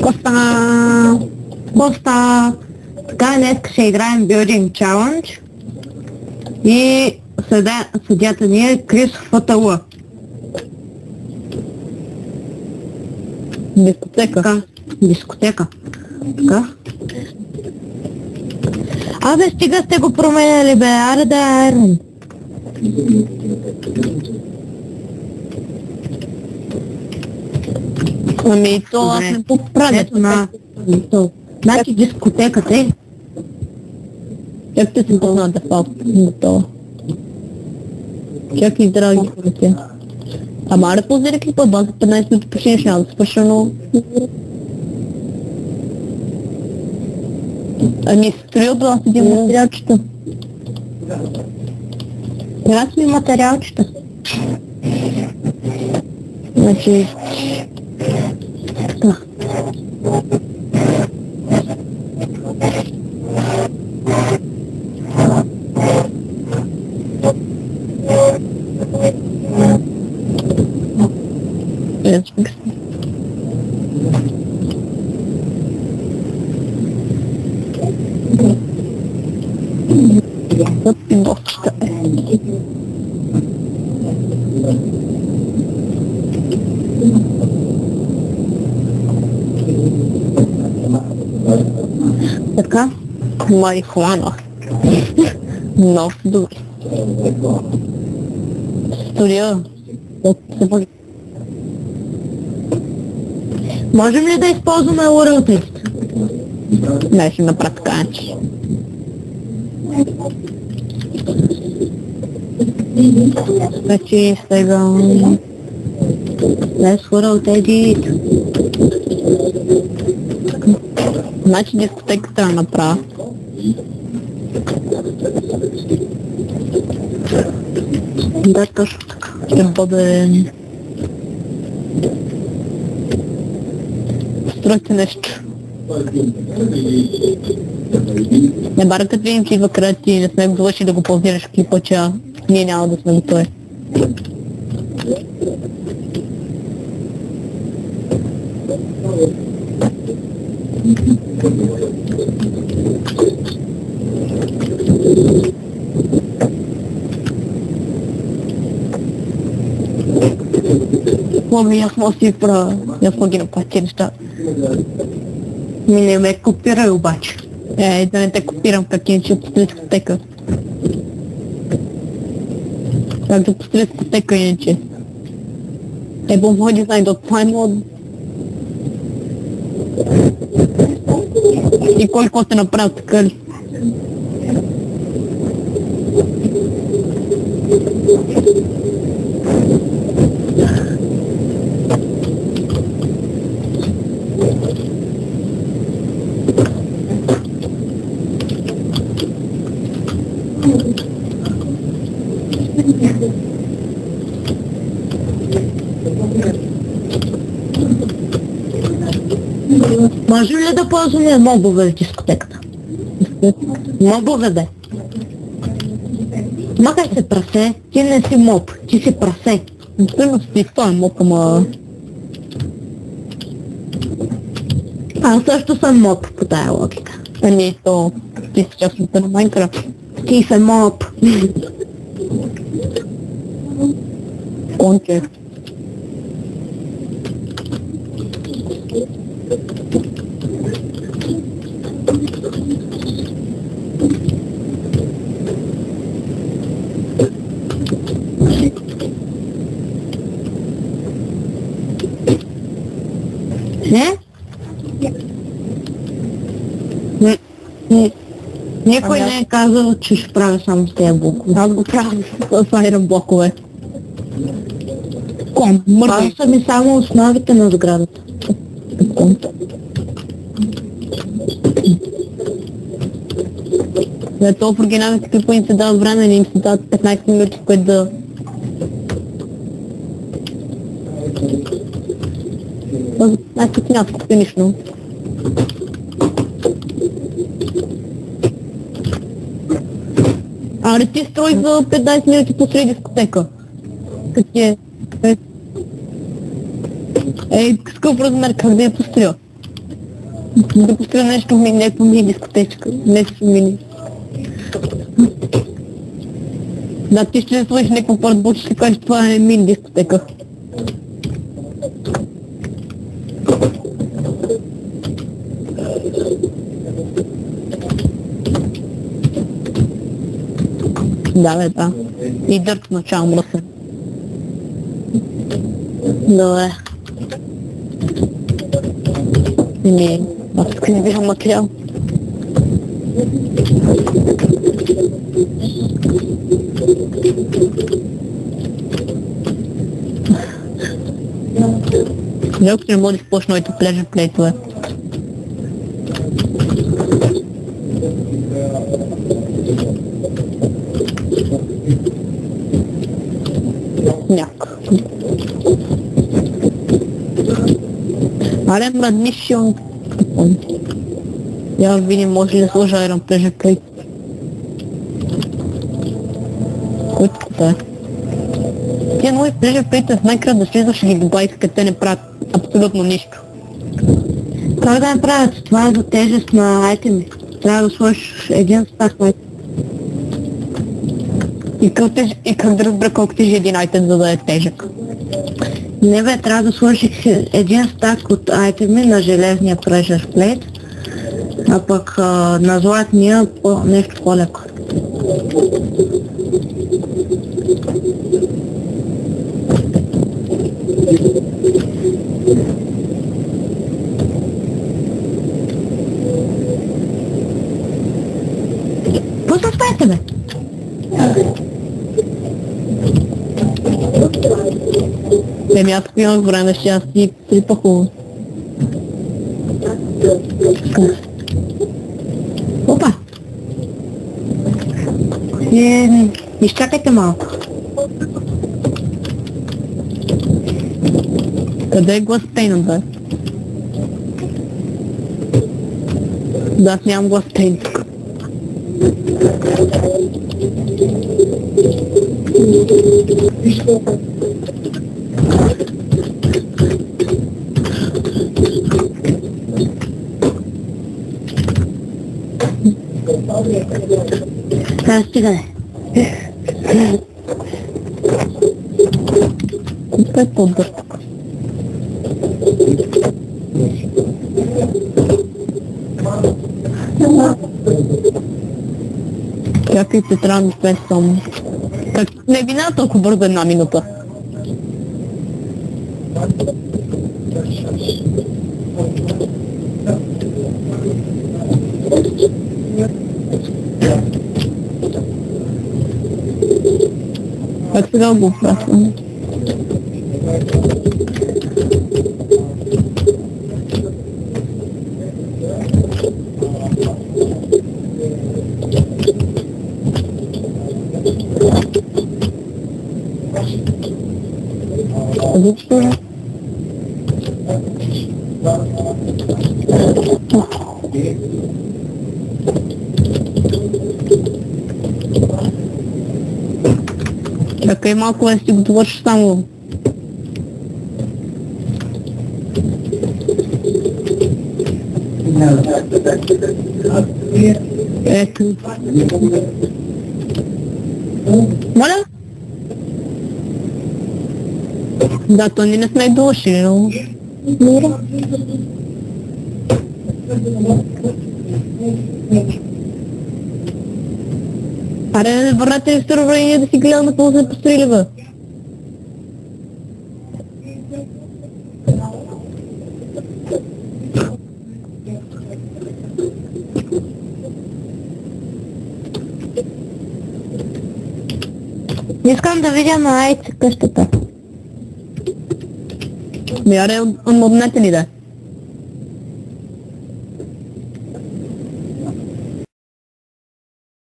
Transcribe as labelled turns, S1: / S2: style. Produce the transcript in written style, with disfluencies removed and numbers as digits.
S1: Коста! Коста! Така, днес ще играем Building Challenge. И съдята ни е Крис ФТЛ.
S2: Дискотека.
S1: Така, дискотека. Така. Абе, стига сте го променяли, бе, аре да е Айрон.
S2: Ами то аз не поправя.
S1: Ето на... Значи дискотеката е.
S2: Как те си пусна дефалт? Готово. Чакай, драги хората. Ама аре позира клипа, база 15 минути почти няма да свърша, но... Ами строил била с един материалчета.
S1: Сега сме материалчета.
S2: Значи...
S1: Така. Така.
S2: Марихуана. Много добре. Студия.
S1: Можем ли да използваме урълтеците?
S2: Не, ще направя така.
S1: Значи сега... Let's rotate.
S2: Значи дискотеката да направя.
S1: Да, точно така.
S2: Ще бъде... Стройте нещо. Не бара като видим, че идва крат и не сме го довършили да го ползираш в клипа, че ние няма да сме готови. Ами аз мога си правя, аз мога ги направя тези неща.
S1: Ми не ме копирай обаче.
S2: Да не те копирам картини, че пусти дискотека. Как да пусти дискотека иначе? Ебо мой дизайн да отпай мод. И кой те направи така ли?
S1: Може ли да ползваме мобове в дискотеката? Мобове бе. Махай се прасе, ти не си моб, ти си прасе.
S2: Примерно си това е моб, ама...
S1: Аз също съм моб по тая логика.
S2: Ами то... Ти си част от на Майнкрафт.
S1: Ти си моб.
S2: Конче.
S1: Не? Никой не е казал, че ще правя само с тези блокове.
S2: Аз го правя с айрон блокове.
S1: Това са ми само основите на сградата.
S2: За това в оригиналните клипове им се дава време, не им се дават 15 минути, в което да... Аз тук няма да купя нищо. Аре ти строй за 15 минути посред дискотека. Как е? Ей, с какъв размер, как да я построя? Да построя нещо някаква мини дискотечка, нещо мини. Да, ти ще сложиш някакво портбук и ще кажеш, това е мини дискотека. Да, бе, да. И дърт начало мръсен.
S1: Добре.
S2: Аз тук не бивам материал. Жалко, че не мога да използваш новите плежер плейтове. Някак. Аре, брат, нищо. Я видим, може ли да сложа Iron Pleasure Plate. Който е? Тия нови Pleasure Plate в Minecraft да слизаш гигабайт, като те не правят абсолютно нищо.
S1: Как да направят? Това е за тежест на айтеми. Трябва да сложиш един стак на
S2: И как да разбера колко тежи един айтем, за да е тежък?
S1: Не бе, трябва да сложиш един стак от айтеми на железния Pleasure Plate, а пък на златния нещо по-леко. Пуснете бе!
S2: Еми аз имах време, ще аз си трипа хубаво.
S1: Опа! Изчакайте малко.
S2: Къде е гластейнът, бе? Да, аз нямам гластейн тук.
S1: Сега стига де.
S2: Това е по-дър тук. Чакайте, трябва да спе само. Как не бина толкова бързо една минута. Как сега го пращам? Защо? Чакай малко, да си го довършиш само. Ето. Моля? Да, то ние не сме довършили, но... Добре. Аре, върнете ли сервера и ние да си гледаме какво сме построили, бе?
S1: Искам да видя на айце къщата.
S2: Аре, отмъбнете ни, да.